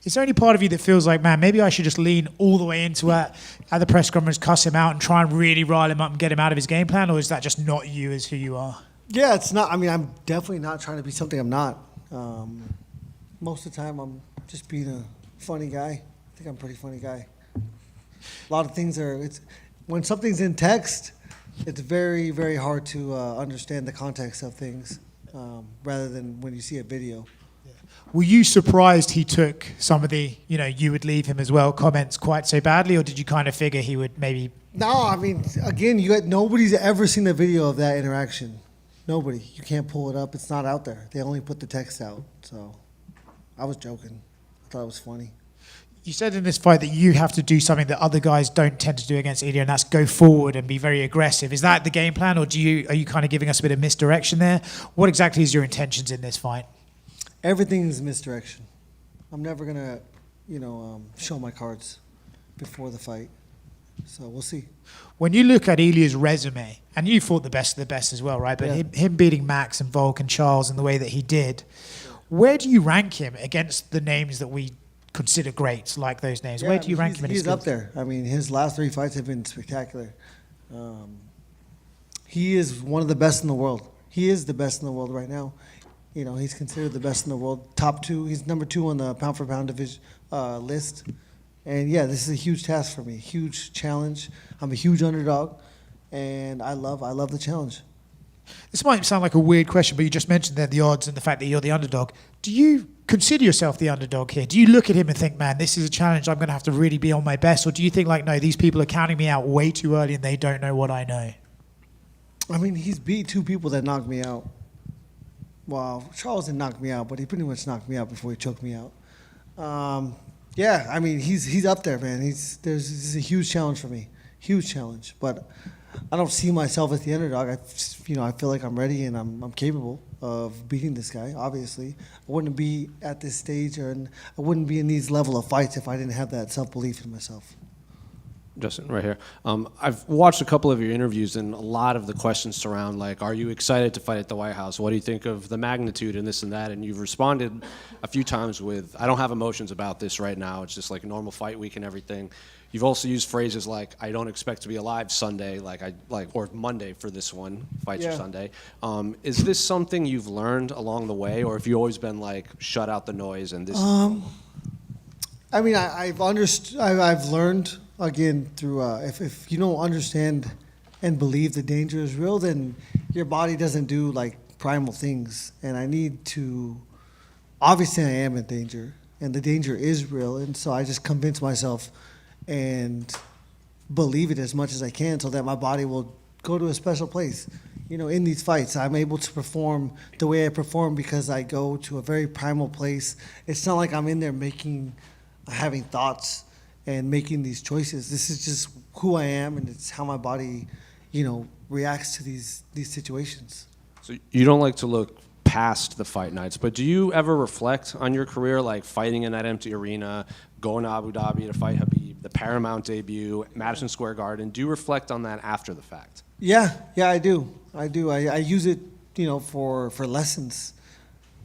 Is there any part of you that feels like, man, maybe I should just lean all the way into it at the press conference, cuss him out and try and really rile him up and get him out of his game plan? Or is that just not you as who you are? Yeah, it's not. I mean, I'm definitely not trying to be something I'm not. Most of the time, I'm just being a funny guy. I think I'm a pretty funny guy. A lot of things when something's in text, it's very, very hard to understand the context of things rather than when you see a video. Were you surprised he took some of the, you would leave him as well comments quite so badly, or did you kind of figure he would maybe? No, I mean, again, nobody's ever seen a video of that interaction. Nobody. You can't pull it up. It's not out there. They only put the text out. So I was joking. I thought it was funny. You said in this fight that you have to do something that other guys don't tend to do against Ilya, and that's go forward and be very aggressive. Is that the game plan, or are you kind of giving us a bit of misdirection there? What exactly is your intentions in this fight? Everything is misdirection. I'm never gonna, show my cards before the fight. So we'll see. When you look at Ilya's resume, and you fought the best of the best as well, right? But yeah. him beating Max and Volk and Charles in the way that he did, where do you rank him against the names that we consider greats, like those names? Where do you rank him in his skills? He's up there. I mean, his last 3 fights have been spectacular. He is one of the best in the world. He is the best in the world right now. He's considered the best in the world. Top 2. He's number 2 on the pound-for-pound division list. And, yeah, this is a huge task for me, huge challenge. I'm a huge underdog, and I love the challenge. This might sound like a weird question, but you just mentioned there the odds and the fact that you're the underdog. Do you consider yourself the underdog here? Do you look at him and think, man, this is a challenge, I'm going to have to really be on my best? Or do you think, like, no, these people are counting me out way too early and they don't know what I know? I mean, he's beat 2 people that knocked me out. Well, Charles didn't knock me out, but he pretty much knocked me out before he choked me out. Yeah, I mean, he's up there, man. This is a huge challenge for me, huge challenge. But I don't see myself as the underdog. I feel like I'm ready and I'm capable of beating this guy. Obviously, I wouldn't be at this stage, and I wouldn't be in these level of fights if I didn't have that self-belief in myself. Justin, right here. I've watched a couple of your interviews, and a lot of the questions surround, like, are you excited to fight at the White House? What do you think of the magnitude and this and that? And you've responded a few times with, I don't have emotions about this right now. It's just like a normal fight week and everything. You've also used phrases like, I don't expect to be alive Sunday, or Monday for this one, fights are Sunday. Is this something you've learned along the way, or have you always been like, shut out the noise and this? I mean, I've learned, again, through if you don't understand and believe the danger is real, then your body doesn't do like primal things. And I need to, obviously I am in danger, and the danger is real, and so I just convince myself and believe it as much as I can so that my body will go to a special place. In these fights, I'm able to perform the way I perform because I go to a very primal place. It's not like I'm in there having thoughts and making these choices. This is just who I am, and it's how my body, reacts to these situations. So you don't like to look past the fight nights, but do you ever reflect on your career, like fighting in that empty arena, going to Abu Dhabi to fight Habib, the Paramount debut, Madison Square Garden? Do you reflect on that after the fact? Yeah, I do. I use it, for lessons,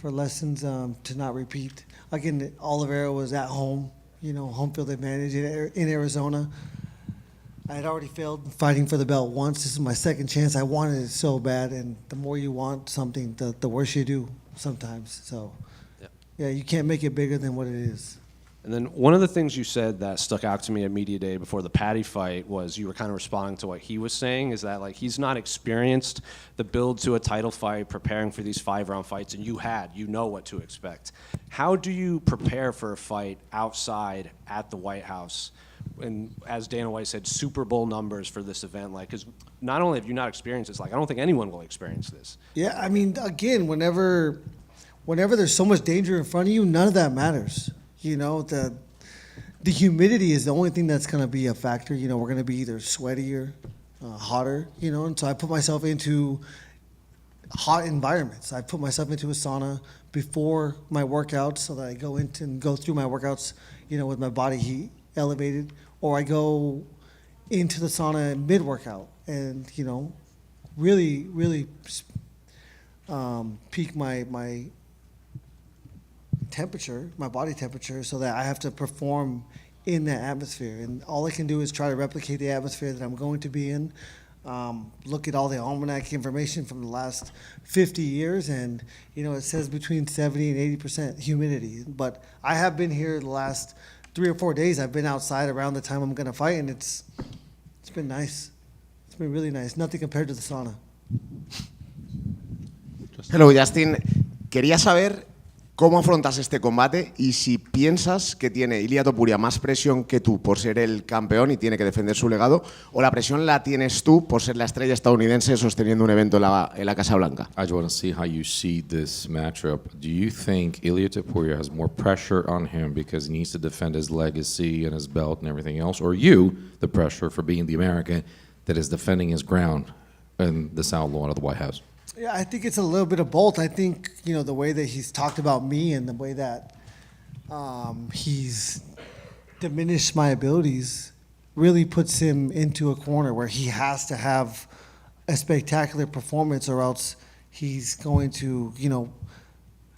to not repeat. Again, Oliveira was at home, home field advantage in Arizona. I had already failed fighting for the belt once. This is my second chance. I wanted it so bad, and the more you want something, the worse you do sometimes. So, yeah, you can't make it bigger than what it is. And then one of the things you said that stuck out to me at Media Day before the Patty fight was you were kind of responding to what he was saying, is that, like, he's not experienced the build to a title fight, preparing for these 5-round fights, and you know what to expect. How do you prepare for a fight outside at the White House? And as Dana White said, Super Bowl numbers for this event, because not only have you not experienced this, I don't think anyone will experience this. Yeah, I mean, again, whenever there's so much danger in front of you, none of that matters. The humidity is the only thing that's going to be a factor. We're going to be either sweatier, hotter, and so I put myself into hot environments. I put myself into a sauna before my workouts so that I go through my workouts, with my body heat elevated, or I go into the sauna mid-workout and, really peak my temperature, my body temperature, so that I have to perform in that atmosphere. And all I can do is try to replicate the atmosphere that I'm going to be in. Look at all the almanac information from the last 50 years, and it says between 70 and 80% humidity. But I have been here the last 3 or 4 days. I've been outside around the time I'm going to fight, and it's been nice. It's been really nice. Nothing compared to the sauna. Hello, Justin. Quería saber cómo afrontas este combate y si piensas que tiene Ilia Topuria más presión que tú por ser el campeón y tiene que defender su legado, o la presión la tienes tú por ser la estrella estadounidense sosteniendo un evento en la Casa Blanca. I just want to see how you see this matchup. Do you think Ilia Topuria has more pressure on him because he needs to defend his legacy and his belt and everything else, or you, the pressure for being the American that is defending his ground in the South Lawn of the White House? Yeah, I think it's a little bit of both. I think, the way that he's talked about me and the way that he's diminished my abilities really puts him into a corner where he has to have a spectacular performance, or else he's going to,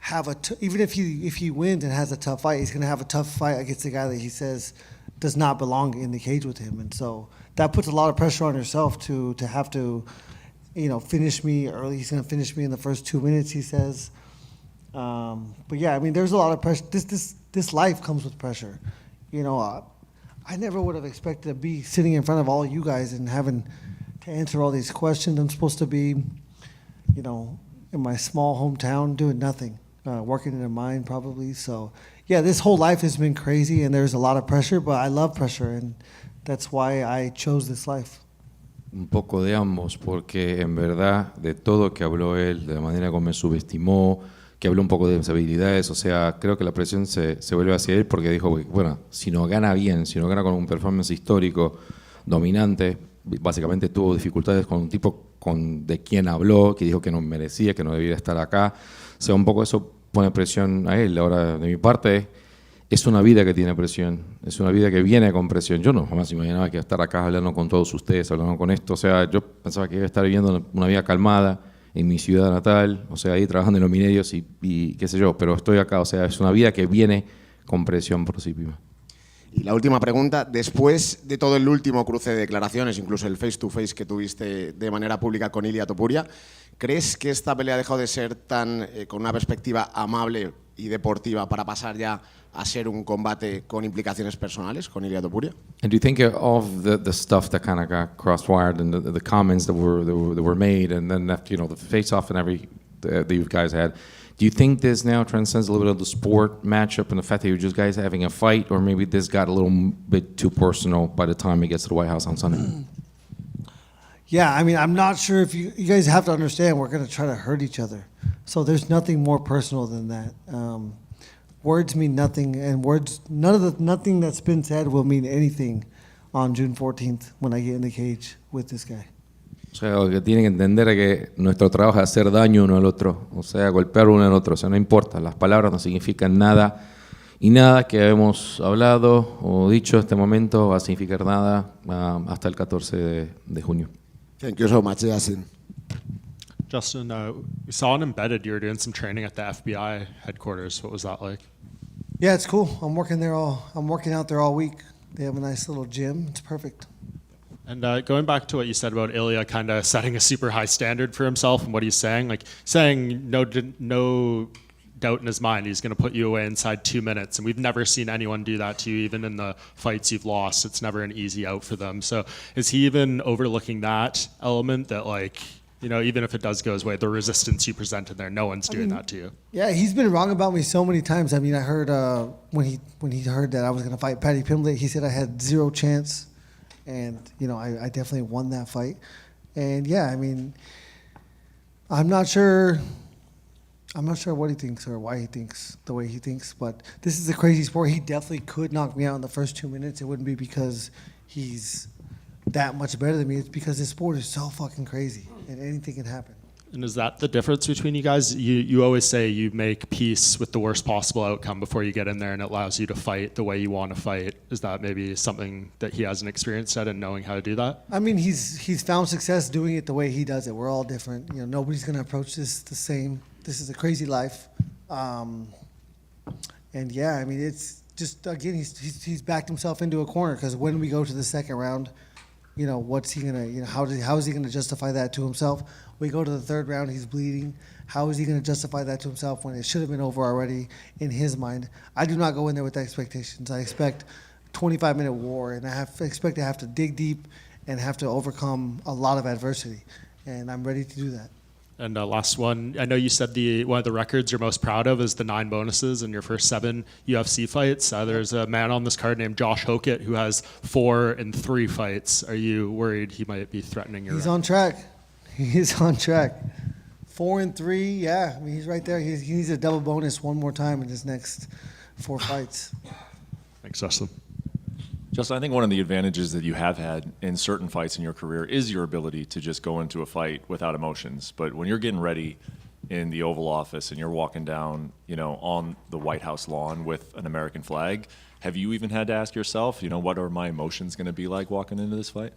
have even if he wins and has a tough fight, he's going to have a tough fight against the guy that he says does not belong in the cage with him. And so that puts a lot of pressure on yourself to have to finish me early. He's going to finish me in the first 2 minutes, he says. But yeah, there's a lot of pressure. This life comes with pressure. I never would have expected to be sitting in front of all you guys and having to answer all these questions. I'm supposed to be, in my small hometown doing nothing, working in a mine probably. So yeah, this whole life has been crazy, and there's a lot of pressure, but I love pressure, and that's why I chose this life. Un poco de ambos, porque en verdad de todo que habló él, de la manera como me subestimó, que habló un poco de mis habilidades, o sea, creo que la presión se vuelve hacia él porque dijo, bueno, si no gana bien, si no gana con un performance histórico dominante, básicamente tuvo dificultades con un tipo de quien habló, que dijo que no merecía, que no debía estar acá, o sea, un poco eso pone presión a él. Ahora, de mi parte, es una vida que tiene presión, es una vida que viene con presión. Yo no jamás imaginaba que iba a estar acá hablando con todos ustedes, hablando con esto. O sea, yo pensaba que iba a estar viviendo una vida calmada en mi ciudad natal, o sea, ahí trabajando en los minerios y qué sé yo, pero estoy acá, o sea, es una vida que viene con presión por sí misma. Y la última pregunta, después de todo el último cruce de declaraciones, incluso el face-to-face que tuviste de manera pública con Ilia Topuria, ¿crees que esta pelea ha dejado de ser tan con una perspectiva amable y deportiva para pasar ya a ser un combate con implicaciones personales con Ilia Topuria? And do you think of the stuff that kind of got cross-wired and the comments that were made, and then after, the face-off and that you guys had, do you think this now transcends a little bit of the sport matchup and the fact that you're just guys having a fight, or maybe this got a little bit too personal by the time it gets to the White House on Sunday? Yeah, I'm not sure if you guys have to understand we're going to try to hurt each other. So there's nothing more personal than that. Words mean nothing, and nothing that's been said will mean anything on June 14th when I get in the cage with this guy. O sea, lo que tienen que entender es que nuestro trabajo es hacer daño uno al otro, o sea, golpear uno al otro, o sea, no importa, las palabras no significan nada, y nada que hemos hablado o dicho en este momento va a significar nada hasta el 14 de junio. Thank you so much, Justin. Justin, we saw in Embedded you were doing some training at the FBI headquarters. What was that like? Yeah, it's cool. I'm working out there all week. They have a nice little gym. It's perfect. And going back to what you said about Ilya kind of setting a super high standard for himself and what he's saying, no doubt in his mind he's going to put you away inside 2 minutes, and we've never seen anyone do that to you, even in the fights you've lost. It's never an easy out for them. So is he even overlooking that element that, even if it does go his way, the resistance you presented there, no one's doing that to you? Yeah, he's been wrong about me so many times. I heard when he heard that I was going to fight Paddy Pimblett, he said I had zero chance. And, I definitely won that fight. And, yeah, I'm not sure what he thinks or why he thinks the way he thinks. But this is a crazy sport. He definitely could knock me out in the first 2 minutes. It wouldn't be because he's that much better than me. It's because this sport is so fucking crazy, and anything can happen. And is that the difference between you guys? You always say you make peace with the worst possible outcome before you get in there, and it allows you to fight the way you want to fight. Is that maybe something that he hasn't experienced yet in knowing how to do that? He's found success doing it the way he does it. We're all different. Nobody's going to approach this the same. This is a crazy life. And yeah, I mean, it's just again, he's backed himself into a corner because when we go to the second round, you know, what's he gonna, you know, how is he gonna justify that to himself? We go to the third round, he's bleeding. How is he gonna justify that to himself when it should have been over already in his mind? I do not go in there with expectations. I expect 25-minute war, and I expect to have to dig deep and have to overcome a lot of adversity, and I'm ready to do that. And last one, I know you said one of the records you're most proud of is the 9 bonuses in your first 7 UFC fights. There's a man on this card named Josh Hokett who has 4 in 3 fights. Are you worried he might be threatening your? He's on track. He's on track. 4 and 3, yeah. I mean, he's right there. He needs a double bonus one more time in his next 4 fights. Thanks, Justin. Justin, I think one of the advantages that you have had in certain fights in your career is your ability to just go into a fight without emotions. But when you're getting ready in the Oval Office and you're walking down, you know, on the White House lawn with an American flag, have you even had to ask yourself, you know, what are my emotions going to be like walking into this fight?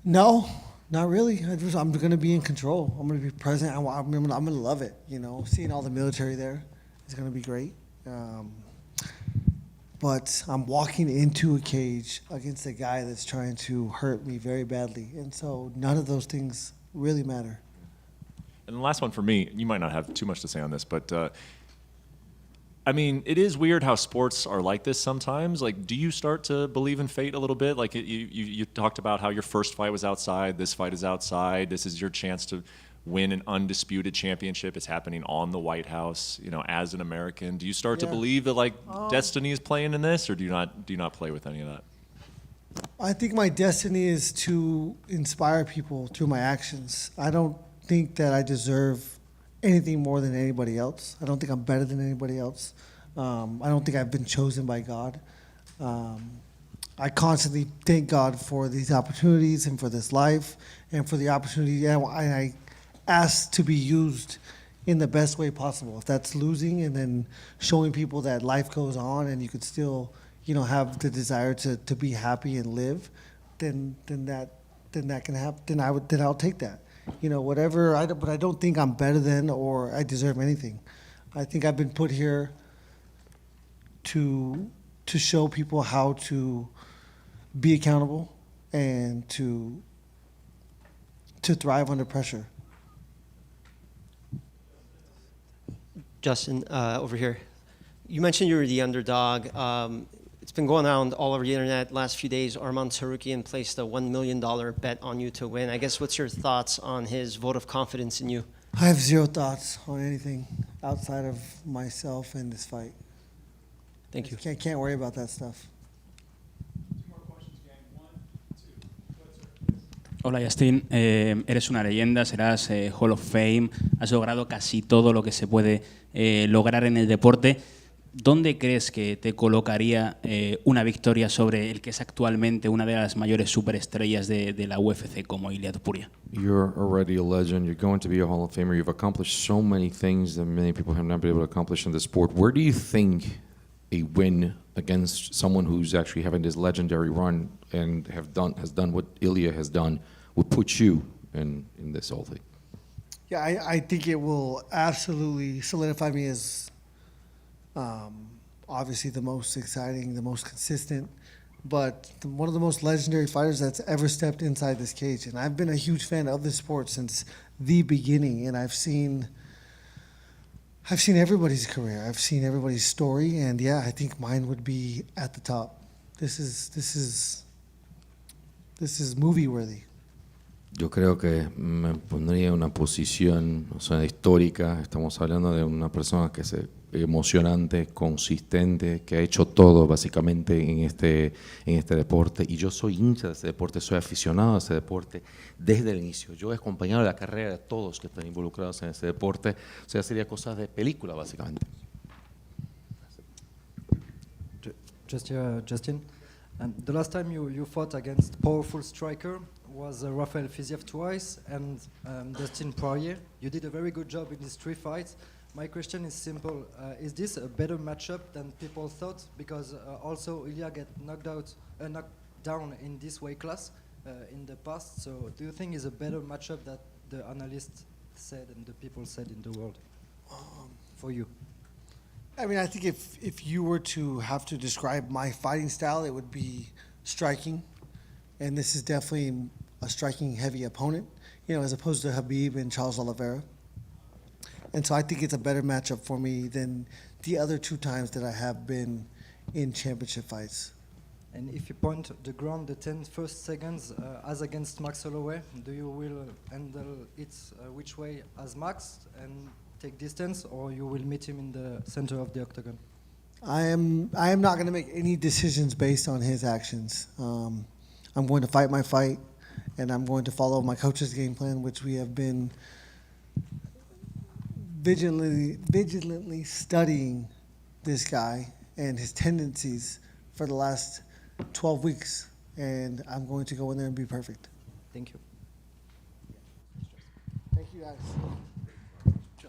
No, not really. I'm going to be in control. I'm going to be present. I'm going to love it. You know, seeing all the military there is going to be great. But I'm walking into a cage against a guy that's trying to hurt me very badly. And so none of those things really matter. And the last one for me, you might not have too much to say on this, but I mean, it is weird how sports are like this sometimes. Like, do you start to believe in fate a little bit? Like, you talked about how your first fight was outside, this fight is outside, this is your chance to win an undisputed championship. It's happening on the White House, you know, as an American. Do you start to believe that, like, destiny is playing in this, or do you not play with any of that? I think my destiny is to inspire people through my actions. I don't think that I deserve anything more than anybody else. I don't think I'm better than anybody else. I don't think I've been chosen by God. I constantly thank God for these opportunities and for this life and for the opportunity. And I ask to be used in the best way possible. If that's losing and then showing people that life goes on and you could still, you know, have the desire to be happy and live, then that can happen. Then I'll take that. You know, whatever. But I don't think I'm better than or I deserve anything. I think I've been put here to show people how to be accountable and to thrive under pressure. Justin, over here. You mentioned you were the underdog. It's been going around all over the internet last few days. Arman Tsarukyan placed a $1 million bet on you to win. I guess what's your thoughts on his vote of confidence in you? I have zero thoughts on anything outside of myself and this fight. Thank you. I can't worry about that stuff. Hola Justin, eres una leyenda, serás Hall of Fame, has logrado casi todo lo que se puede lograr en el deporte. ¿Dónde crees que te colocaría una victoria sobre el que es actualmente una de las mayores superestrellas de la UFC como Ilia Topuria? You're already a legend. You're going to be a Hall of Famer. You've accomplished so many things that many people have not been able to accomplish in the sport. Where do you think a win against someone who's actually having this legendary run and has done what Ilia has done would put you in this whole thing? Yeah, I think it will absolutely solidify me as obviously the most exciting, the most consistent, but one of the most legendary fighters that's ever stepped inside this cage. And I've been a huge fan of this sport since the beginning, and I've seen everybody's career. I've seen everybody's story, and yeah, I think mine would be at the top. This is movie worthy. Yo creo que me pondría en una posición, o sea, histórica. Estamos hablando de una persona que es emocionante, consistente, que ha hecho todo básicamente en este deporte. Y yo soy hincha de ese deporte, soy aficionado a ese deporte desde el inicio. Yo he acompañado la carrera de todos que están involucrados en ese deporte. O sea, sería cosas de película básicamente. Justin, the last time you fought against powerful striker was Rafael Fiziev twice and Justin Poirier. You did a very good job in these 3 fights. My question is simple. Is this a better matchup than people thought? Because also Ilia got knocked down in this weight class in the past. So do you think it's a better matchup that the analysts said and the people said in the world for you? I mean, I think if you were to have to describe my fighting style, it would be striking, and this is definitely a striking heavy opponent, as opposed to Habib and Charles Oliveira. And so I think it's a better matchup for me than the other 2 times that I have been in championship fights. And if you point the ground the 10 first seconds as against Max Holloway, do you will handle it which way as Max and take distance, or you will meet him in the center of the octagon? I am not going to make any decisions based on his actions. I'm going to fight my fight, and I'm going to follow my coach's game plan, which we have been vigilantly studying this guy and his tendencies for the last 12 weeks, and I'm going to go in there and be perfect. Thank you. Thank you, guys.